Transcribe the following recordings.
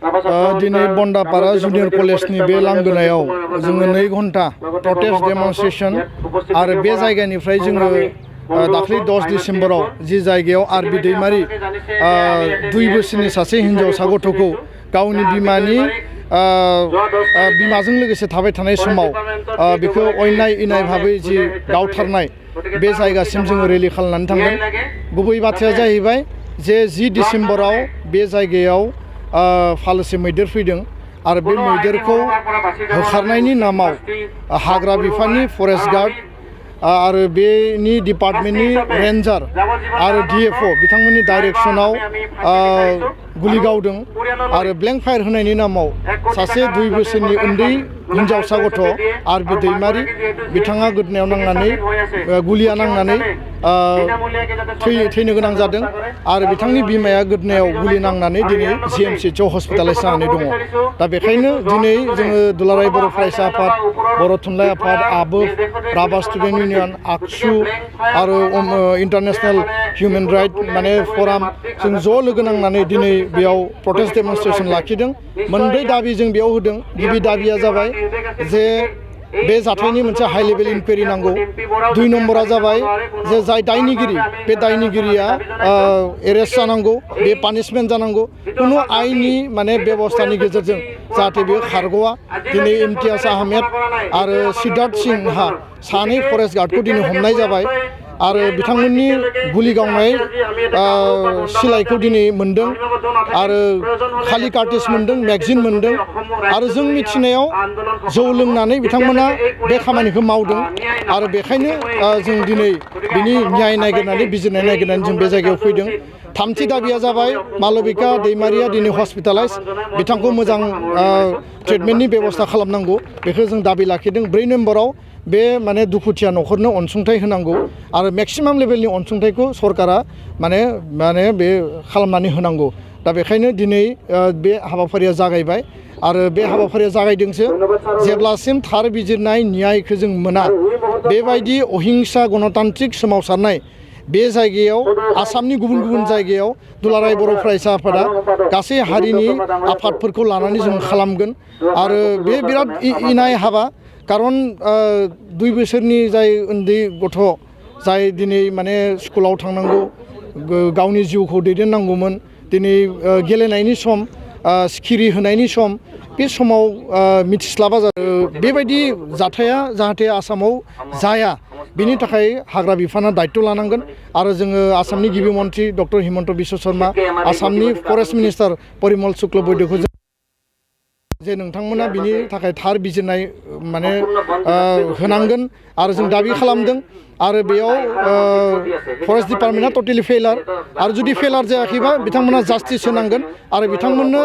दिनै बन्दापारा जुनियर कलेजनि बे लांगोनायाव जोङो 2 घन्टा प्रटेस्ट डेमनस्ट्रेशन आरो बे जायगानिफ्राय जोङो दाख्लै 10 डिसेम्बराव जि जायगायाव आरबि दैमारि 2 बोसोरनि सासे हिन्जावसा गथ'खौ गावनि बिमाजों लोगोसे थाबाय थानाय समाव बेखौ अयनाय इनाय भाबै जि गावथारनाय बे जायगासिम जोङो रेलि खालामनानै थांगोन। गुबै बाथ्राया जाहैबाय जे 10 डिसेम्बराव बे जायगायाव फालोसे मैदेर फैदों आरो बे मैदेरखौ होखारनायनि नामाव हाग्रा बिफाननि फरेस्ट गार्ड आरो बेनि डिपार्टमेन्टनि रेन्जार आरो डिएफअ बिथांमोननि डाइरेक्सनाव गुलि गावदों आरो ब्लेंक फायार होनायनि नामाव सासे 2 बोसोरनि उन्दै हिन्जावसा गथ' आरबि दैमारि बिथाङा गोदोनायाव नांनानै गुलिया नांनानै थैनो गोनां जादों आरो बिथांनि बिमाया गोदोनायाव गुलि नांनानै दिनै जिएमसिएचआव हस्पिटालाइज जानानै दङ। दा बेखायनो दिनै जोङो दुलाराय बर' फरायसा आफाद, बर' थुनलाइ आफाद, आबोफ, राभा स्टुडेन्ट इउनियन, आक्सु आरो इन्टारनेशनेल हिउमेन राइट फराम जों ज' लोगो नांनानै दिनै बेयाव प्रटेस्ट डेमनस्ट्रेशन लाखिदों। 2 दाबि जों बेयाव होदों। गिबि दाबिया जाबाय जे बे जाथायनि मोनसे हाइ लेभेल इनकुवेरि नांगौ। 2 नम्बरा जाबाय जे जाय दायनिगिरि बे दायनिगिरिया एरेस्ट जानांगौ, बे पानिशमेन्ट जानांगौ कुनु आइननि बेबस्थानि गेजेरजों जाहाथे बेयो खारग'आ। दिनै इम्तियाज आहमेद आरो सिद्धार्थ सिंहा सानै फरेस्ट गार्डखौ दिनै हमनाय जाबाय आरो बिथांमोननि गुलि गावनाय सिलाइखौ दिनै मोन्दों आरो खालि कार्टिज मोन्दों, मेगजिन मोन्दों आरो जों मिथिनायाव जौ लोंनानै बिथांमोना बे खामानिखौ मावदों आरो बेखायनो जों दिनै बिनि न्याय नागिरनानै बिजिरनाय नागिरनानै जों बे जायगायाव फैदों। 3थि दाबिया जाबाय मालबिका दैमारिया दिनै हस्पिटालाइज, बिथांखौ मोजां ट्रिटमेन्टनि बेबस्था खालामनांगौ, बेखौ जों दाबि लाखिदों। 4 नम्बराव बे दुखुथिया न'खरनो अनसुंथाइ होनांगौ आरो मेक्सिमाम लेभेलनि अनसुंथाइखौ सरकारा बे खालामनानै होनांगौ। दा बेखायनो दिनै बे हाबाफारिया जागायबाय आरो बे हाबाफारिया जागायदोंसो जेब्लासिम थार बिजिरनाय न्यायखौ जों मोना बेबायदि अहिंसा गणतान्त्रिक सोमावसारनाय बे जायगायाव आसामनि गुबुन गुबुन जायगायाव दुलाराय बर' फरायसा आफादा गासै हारिनि आफादफोरखौ लानानै जों खालामगोन आरो बे बिराद इनाय हाबा। खारन 2 बोसोरनि जाय उन्दै गथ' जाय दिनै स्कुलाव थांनांगौ, गावनि जिउखौ दैदेननांगौमोन, दिनै गेलेनायनि सम, सिखिरि होनायनि सम, बे समाव मिथिस्लाबा बेबायदि जाथाया जाहाथे आसामाव जाया बिनि थाखाय हाग्रा बिफाना दायित्व लानांगोन आरो जोङो आसामनि गिबि मन्त्रि डक्टर हिमन्त बिश्व शर्मा, आसामनि फरेस्ट मिनिस्टार परिमल शुक्ल बैद्यखौ जे नोंथांमोना बिनि थाखाय थार बिजिरनाय होनांगोन आरो जों दाबि खालामदों आरो बेयाव फरेस्ट डिपार्टमेन्टआ टटेलि फेलार आरो जुदि फेलार जायाखैबा बिथांमोना जास्टिस होनांगोन आरो बिथांमोननो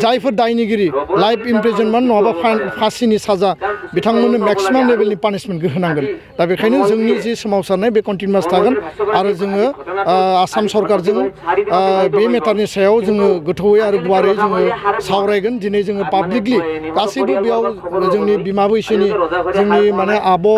जायफोर दायनिगिरि लाइफ इमप्रिजनमेन्ट नङाबा फासिनि साजा बिथांमोननो मेक्सिमाम लेभेलनि पानिशमेन्टखौ होनांगोन। दा बेखायनो जोंनि जि सोमावसारनाय बे कन्टिनिउवास थागोन आरो जोङो आसाम सरकारजों बे मेटारनि सायाव जोङो गोथौयै आरो गुवारै जोङो सावरायगोन। दिनै जोङो पाब्लिकलि गासैबो बेयाव जोंनि बिमा बैसोनि, जोंनि आब'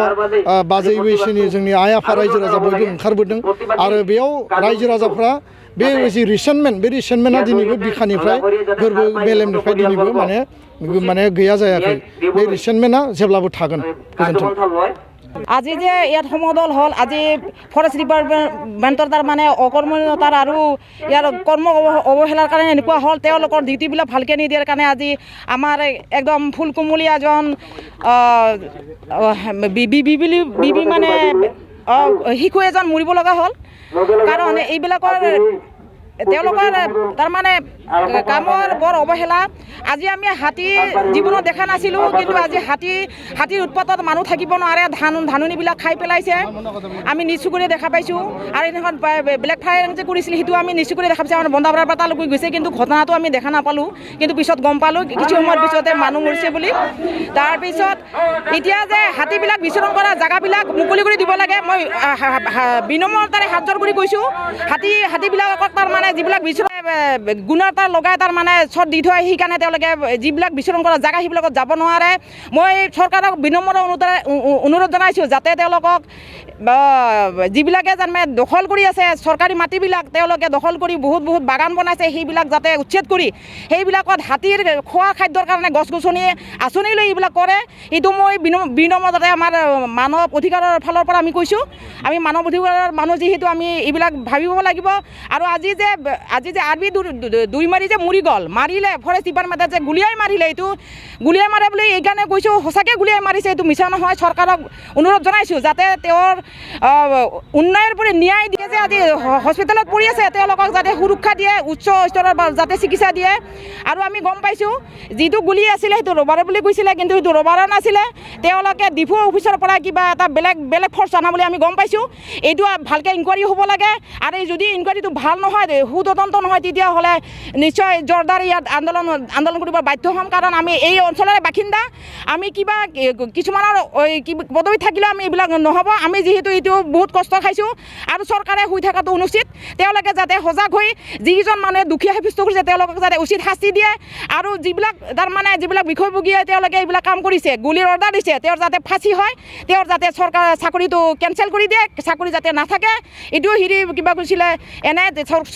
बाजै बैसोनि, जोंनि आइ आफा रायजो राजा बयबो ओंखारबोदों आरो बेयाव रायजो राजाफ्रा बे जि रिसेन्टमेन्टआ दिनैबो बिखानिफ्राय गोरबो मेलेमनिफ्राय दिनैबो गैया जायाखै। बे रिसेन्टमेन्टआ जेब्लाबो थागोन। गोजोन्थों। আজি যে ইয়াত সমদল হ'ল, আজি ফৰেষ্ট ডিপাৰ্টমেণ্টৰ অকৰ্মণ্যতাৰ আৰু ইয়াৰ কৰ্ম অৱহেলাৰ কাৰণে এনেকুৱা হ'ল। তেওঁলোকৰ ডিউটিবিলাক ভালকৈ নিদিয়াৰ কাৰণে আজি আমাৰ একদম ফুলকুমলীয়া এজন শিশু এজন মৰিব লগা হ'ল। কাৰণ এইবিলাকৰ তেওঁলোকৰ কামৰ বৰ অৱহেলা। আজি আমি হাতী জীৱনত দেখা নাছিলোঁ, কিন্তু আজি হাতীৰ উৎপাতত মানুহ থাকিব নোৱাৰে, ধাননিবিলাক খাই পেলাইছে, আমি নিজ চকুৰে দেখা পাইছোঁ। আৰু এইখন ব্লেক ফায়াৰিং যে কৰিছিলে সেইটো আমি নিজ চকুৰে দেখা পাইছোঁ। আমাৰ বন্দাপাৰাৰ পৰা তালৈকে গৈছে, কিন্তু ঘটনাটো আমি দেখা নাপালোঁ, কিন্তু পিছত গম পালোঁ কিছু সময়ৰ পিছতে মানুহ মৰিছে বুলি। তাৰপিছত এতিয়া যে হাতীবিলাক বিচৰণ কৰা জেগাবিলাক মুকলি কৰি দিব লাগে। মই বিনম্ৰতাৰে হাত জোৰ কৰি কৈছোঁ, হাতীবিলাকক যিবিলাক বিচৰা গুণৰ তার লগাই তাৰ মানে চট দি থয় সেইকাৰণে তেওঁলোকে যিবিলাক বিচৰণ কৰা জেগা সেইবিলাকত যাব নোৱাৰে মই চৰকাৰক বিনম্ৰ অনুৰোধ জনাইছোঁ যাতে তেওঁলোকক যিবিলাকে জানে দখল কৰি আছে চৰকাৰী মাটিবিলাক তেওঁলোকে দখল কৰি বহুত বাগান বনাইছে সেইবিলাক যাতে উচ্ছেদ কৰি সেইবিলাকত হাতীৰ খোৱা খাদ্যৰ কাৰণে গছ গছনি আঁচনি লৈ এইবিলাক কৰে এইটো মই বিনম্ৰতাৰে আমাৰ মানৱ অধিকাৰৰ ফালৰ পৰা আমি কৈছোঁ আমি মানৱ অধিকাৰৰ মানুহ যিহেতু আমি এইবিলাক ভাবিব লাগিব আৰু আজি যে আৰ্মি দুই মাৰি যে মৰি গ'ল মাৰিলে ফৰেষ্ট ডিপাৰ্টমেণ্টে যে গুলিয়াই মাৰিলে এইটো গুলিয়াই মাৰে বুলি এইকাৰণে কৈছোঁ সঁচাকৈ গুলিয়াই মাৰিছে এইটো মিছা নহয় চৰকাৰক অনুৰোধ জনাইছোঁ যাতে তেওঁৰ উন্নয়নৰ পৰা ন্যায় দিয়ে যে আজি হস্পিটেলত পৰি আছে তেওঁলোকক যাতে সুৰক্ষা দিয়ে উচ্চ স্তৰৰ যাতে চিকিৎসা দিয়ে আৰু আমি গম পাইছোঁ যিটো গুলি আছিলে সেইটো ৰবাৰে বুলি কৈছিলে কিন্তু সেইটো ৰবাৰে নাছিলে তেওঁলোকে ডিফু অফিচৰ পৰা কিবা এটা বেলেগ ফৰ্চ আনা বুলি আমি গম পাইছোঁ এইটো ভালকৈ ইনকুৱাৰী হ'ব লাগে আৰু যদি ইনকুৱাৰীটো ভাল নহয় সুতদন্ত নহয় তেতিয়াহ'লে নিশ্চয় জোৰদাৰ ইয়াত আন্দোলন কৰিব বাধ্য হ'ম কাৰণ আমি এই অঞ্চলৰে বাসিন্দা আমি কিবা কিছুমানৰ পদবী থাকিলেও আমি এইবিলাক নহ'ব আমি যিহেতু এইটো বহুত কষ্ট খাইছোঁ আৰু চৰকাৰে শুই থকাটো অনুচিত তেওঁলোকে যাতে সজাগ হৈ যিকেইজন মানুহে দুখীয়া সাব্যস্ত কৰিছে তেওঁলোকক যাতে উচিত শাস্তি দিয়ে আৰু যিবিলাক বিষয়ভোগীয়ে তেওঁলোকে এইবিলাক কাম কৰিছে গুলিৰ অৰ্ডাৰ দিছে তেওঁৰ যাতে ফাঁচি হয় তেওঁৰ যাতে চৰকাৰ চাকৰিটো কেঞ্চেল কৰি দিয়ে চাকৰি যাতে নাথাকে এইটো কিবা কৈছিলে এনে